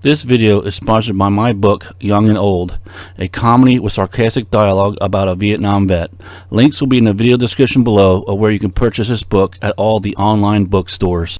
This video is sponsored by my book, Young and Old, a comedy with sarcastic dialogue about a Vietnam vet. Links will be in the video description below of where you can purchase this book at all the online bookstores.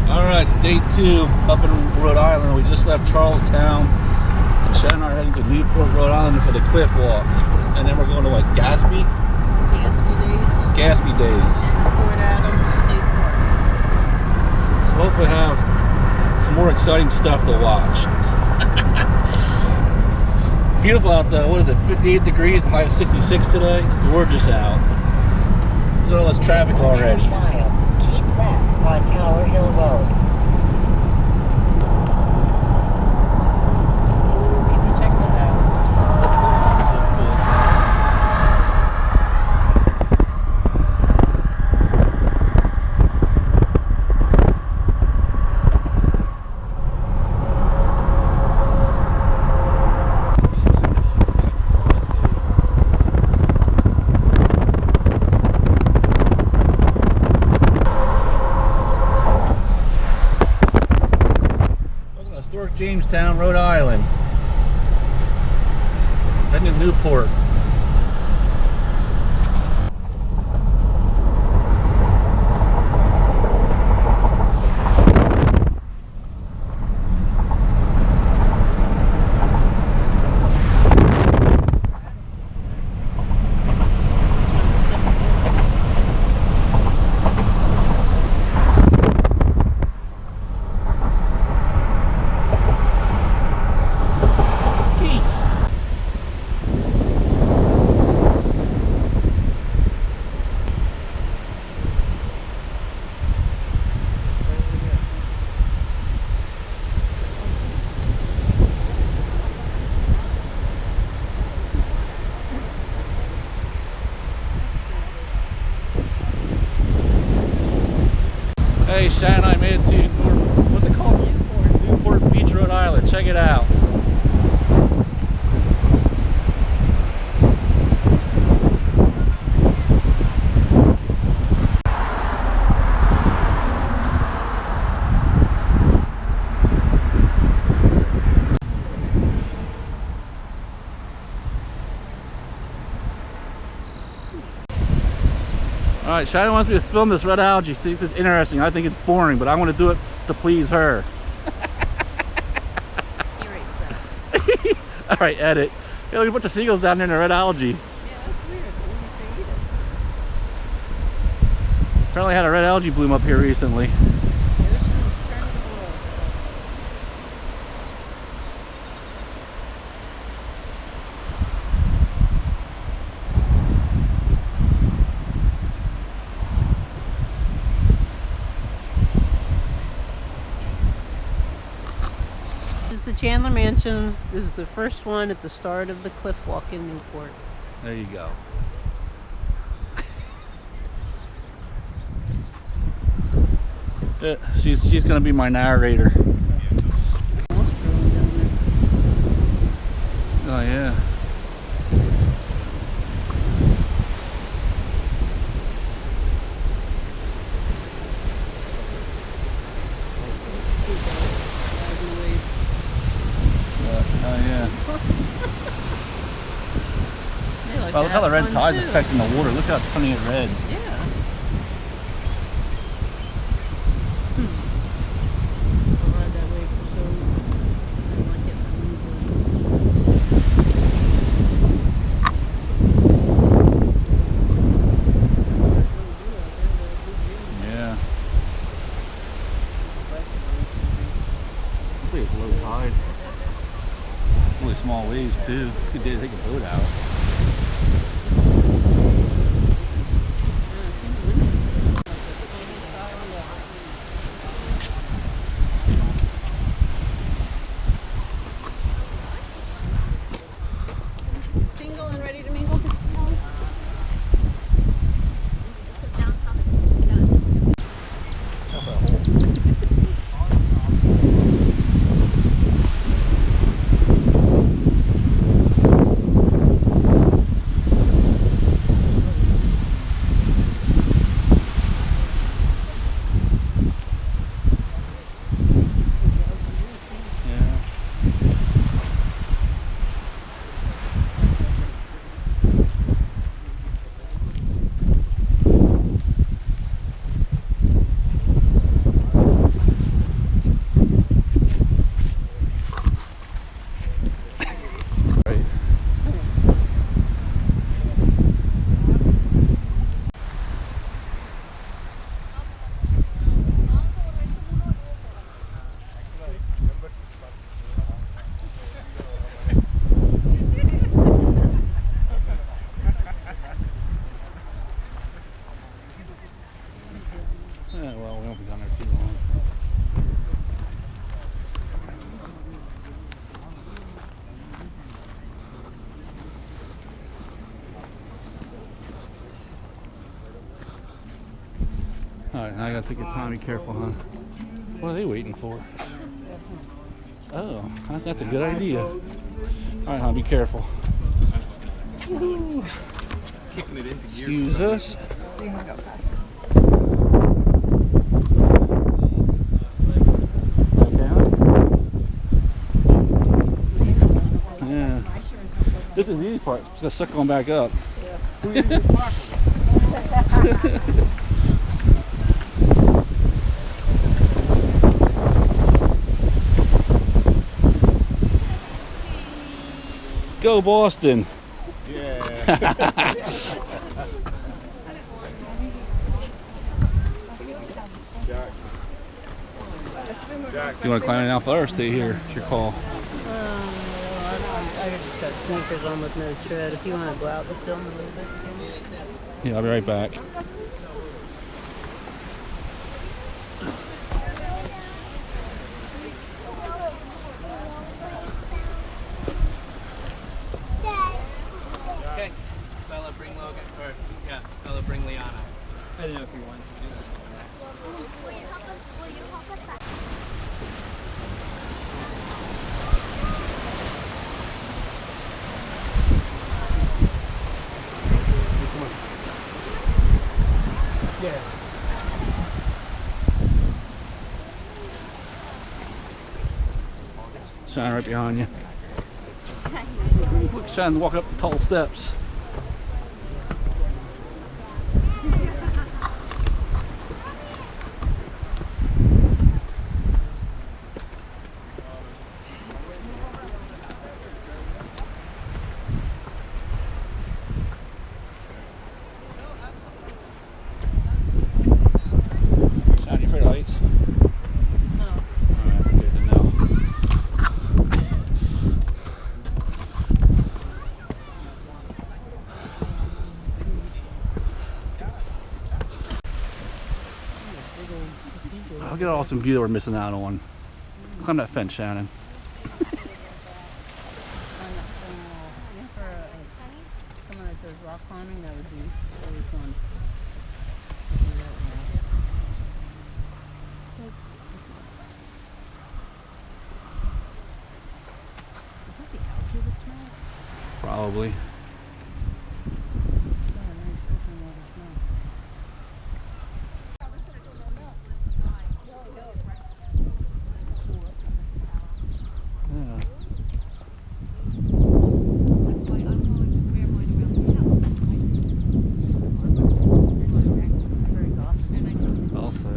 Alright, it's day 2 up in Rhode Island. We just left Charlestown. Shannon and I are heading to Newport, Rhode Island for the cliff walk. And then we're going to what, Gaspé? Gaspé Days. Fort Adams State Park. So hopefully have some more exciting stuff to watch. Beautiful out there. What is it, 58 degrees, high of 66 today? It's gorgeous out. Look at all this traffic already. Keep left on Tower Hill Road. Check that out. So cool. Historic Jamestown, Rhode Island. Heading to Newport. Hey, Shannon, I made it to what's it called? Newport Beach, Rhode Island. Check it out. Alright, Shannon wants me to film this red algae. She thinks it's interesting. I think it's boring, but I want to do it to please her. Alright, edit. Hey, look, a bunch of seagulls down there in the red algae. Yeah, that's weird. I wonder if they eat it. Apparently had a red algae bloom up here recently. The ocean is turning to blood. This is the Chandler Mansion. This is the first one at the start of the cliff walk in Newport. There you go. She's gonna be my narrator. Oh yeah. Oh yeah. Well, look how the red tide's affecting the water. Look how it's turning it red. Yeah. I'll ride that way for so I like it. Yeah. Hopefully it's low tide. Really small waves too. It's a good day to take a boat out. Single and ready to mingle? Now I gotta take your time. Be careful, huh? What are they waiting for? Oh, that's a good idea. All right, hon, be careful. Excuse us. Yeah. This is the easy part. It's gonna suck going back up. Go Boston! Yeah. Do you want to climb it down first? Stay here. It's your call. I just got sneakers on with no tread. If you want to go out and film a little bit. Yeah, I'll be right back. Okay, Bella, bring Logan, or yeah, Bella, bring Liana. I didn't know if you wanted to do that. Will you help us back? Yeah. Shine right behind you. Look, Shine walking up the tall steps. Shine, you afraid of heights? No. Alright, that's good to know. I'll get an awesome view that we're missing out on. Climb that fence, Shannon. For someone that does rock climbing, that would be really fun. Is that the algae that smells? Probably. Yeah. I'll say.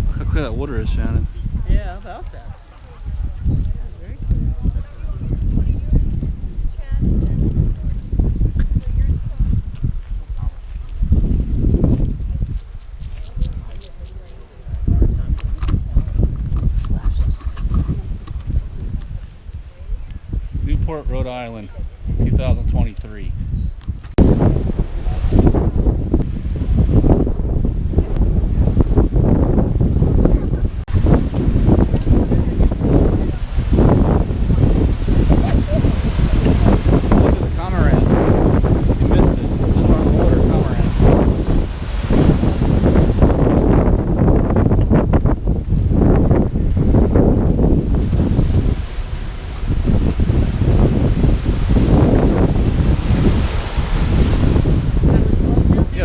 Look how clear that water is, Shannon. Yeah, about that. Very Newport, Rhode Island, 2023.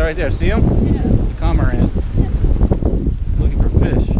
right there. See him? Yeah. It's a cormorant. Looking for fish.